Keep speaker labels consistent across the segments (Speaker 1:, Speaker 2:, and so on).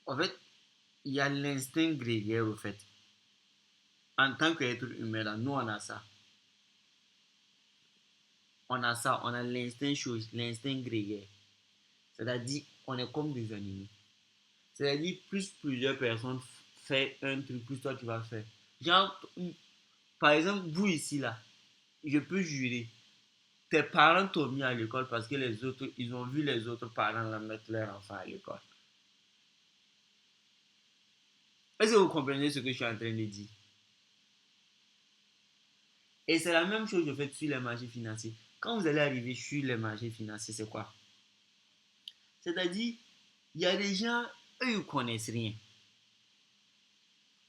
Speaker 1: En fait, il y a l'instinct grégaire, au fait. En tant qu'être humain, là, nous, on a ça. On a ça, on a l'instinct chose, l'instinct grégaire. C'est-à-dire, on est comme des animaux. C'est-à-dire, plus plusieurs personnes font un truc, plus toi, tu vas faire. Genre, par exemple, vous ici, là, je peux jurer, tes parents t'ont mis à l'école parce que les autres, ils ont vu les autres parents là, mettre leur enfant à l'école. Est-ce que vous comprenez ce que je suis en train de dire? Et c'est la même chose que je fais sur les marchés financiers. Quand vous allez arriver sur les marchés financiers, c'est quoi? C'est-à-dire, il y a des gens, eux, ils ne connaissent rien.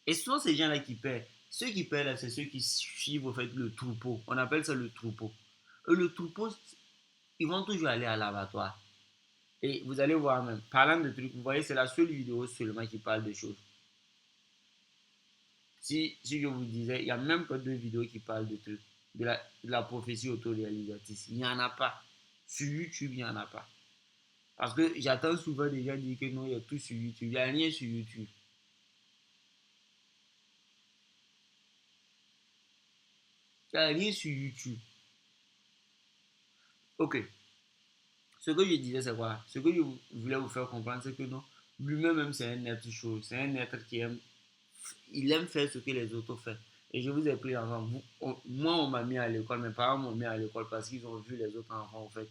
Speaker 1: Et ce sont ces gens-là qui paient. Ceux qui paient, là, c'est ceux qui suivent, au fait, le troupeau. On appelle ça le troupeau. Et le troupeau, ils vont toujours aller à l'abattoir. Et vous allez voir même, parlant de trucs, vous voyez, c'est la seule vidéo seulement qui parle de choses. Si je vous disais, il n'y a même pas de vidéo qui parle de trucs, de la prophétie autoréalisatrice. Il n'y en a pas. Sur YouTube, il n'y en a pas. Parce que j'attends souvent des gens dire que non, il y a tout sur YouTube. Il n'y a rien sur YouTube. Il n'y a rien sur YouTube. Ok. Ce que je disais, c'est quoi? Ce que je voulais vous faire comprendre, c'est que non, lui-même, c'est un être chaud. C'est un être qui aime. Il aime faire ce que les autres font. Et je vous ai pris enfant. Moi, on m'a mis à l'école. Mes parents m'ont mis à l'école parce qu'ils ont vu les autres enfants, en fait.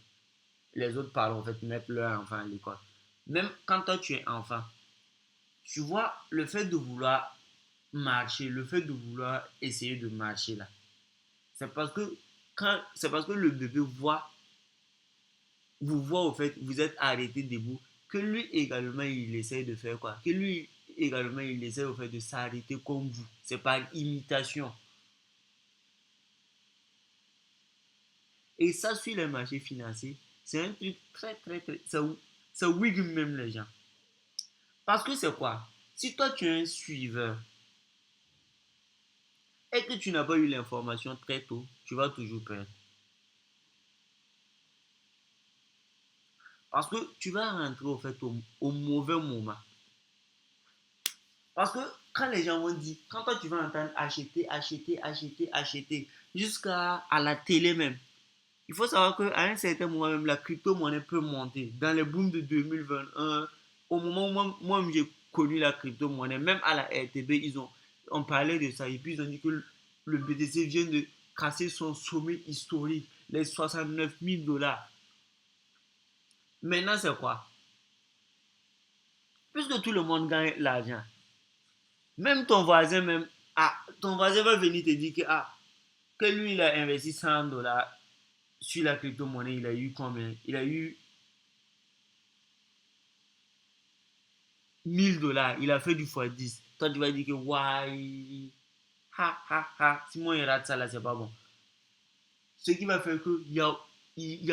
Speaker 1: Les autres parents, en fait, mettre leur enfant à l'école. Même quand toi, tu es enfant, tu vois, le fait de vouloir marcher, le fait de vouloir essayer de marcher là, c'est parce que c'est parce que le bébé vous voit au fait, vous êtes arrêté debout, que lui également il essaie de faire quoi? Que lui également il essaie au fait de s'arrêter comme vous. C'est par imitation. Et ça sur les marchés financiers, c'est un truc très, ça wig même les gens. Parce que c'est quoi? Si toi tu es un suiveur et que tu n'as pas eu l'information très tôt, tu vas toujours perdre. Parce que tu vas rentrer au fait au mauvais moment. Parce que quand les gens vont dire, quand toi tu vas entendre acheter, jusqu'à à la télé même, il faut savoir qu'à un certain moment même, la crypto-monnaie peut monter. Dans les booms de 2021, au moment où moi j'ai connu la crypto-monnaie, même à la RTB, on parlait de ça. Et puis ils ont dit que le BTC vient de casser son sommet historique, les 69 000 $. Maintenant, c'est quoi? Puisque tout le monde gagne l'argent, même ton voisin, ton voisin va venir te dire que lui, il a investi 100 $ sur la crypto-monnaie. Il a eu combien? Il a eu 1000 $. Il a fait du x10. Toi, tu vas dire que, ouais, si moi, il rate ça là, c'est pas bon. Ce qui va faire qu'il y a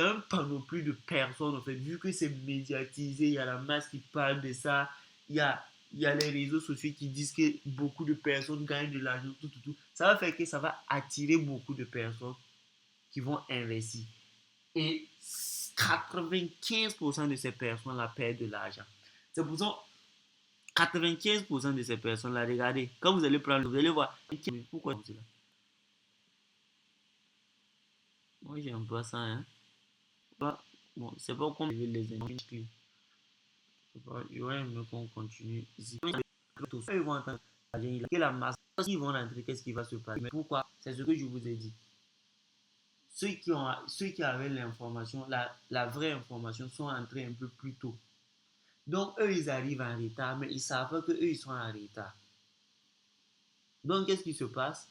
Speaker 1: un panoplie de personnes, en fait, vu que c'est médiatisé, il y a la masse qui parle de ça, il y a, il y a les réseaux sociaux qui disent que beaucoup de personnes gagnent de l'argent, tout. Ça va faire que ça va attirer beaucoup de personnes qui vont investir. Et 95% de ces personnes-là perdent de l'argent. C'est pour ça 95% de ces personnes-là, regardez, quand vous allez prendre, vous allez voir, pourquoi c'est là? Moi, j'aime pas ça, hein. Bon, c'est pas comme les individus. J'aurais aimé qu'on continue ici. Ils vont entendre que la masse, ils vont rentrer, qu'est-ce qui va se passer? Mais pourquoi? C'est ce que je vous ai dit. Ceux qui avaient l'information, la vraie information, sont entrés un peu plus tôt. Donc, eux, ils arrivent en retard, mais ils ne savent pas qu'eux, ils sont en retard. Donc, qu'est-ce qui se passe?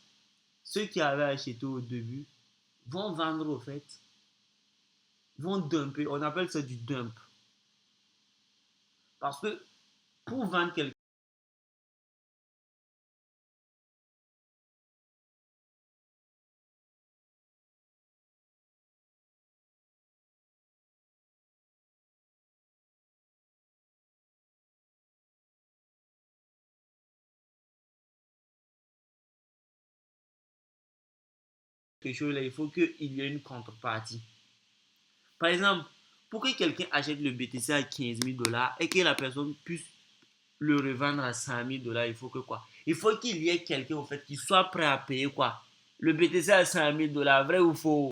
Speaker 1: Ceux qui avaient acheté au début vont vendre au fait, vont dumper. On appelle ça du dump. Parce que pour vendre quelque chose, là, il faut qu'il y ait une contrepartie. Par exemple, pour que quelqu'un achète le BTC à 15 000 $ et que la personne puisse le revendre à 100 000 dollars, il faut que quoi? Il faut qu'il y ait quelqu'un au fait qui soit prêt à payer quoi? Le BTC à 100 000 dollars, vrai ou faux?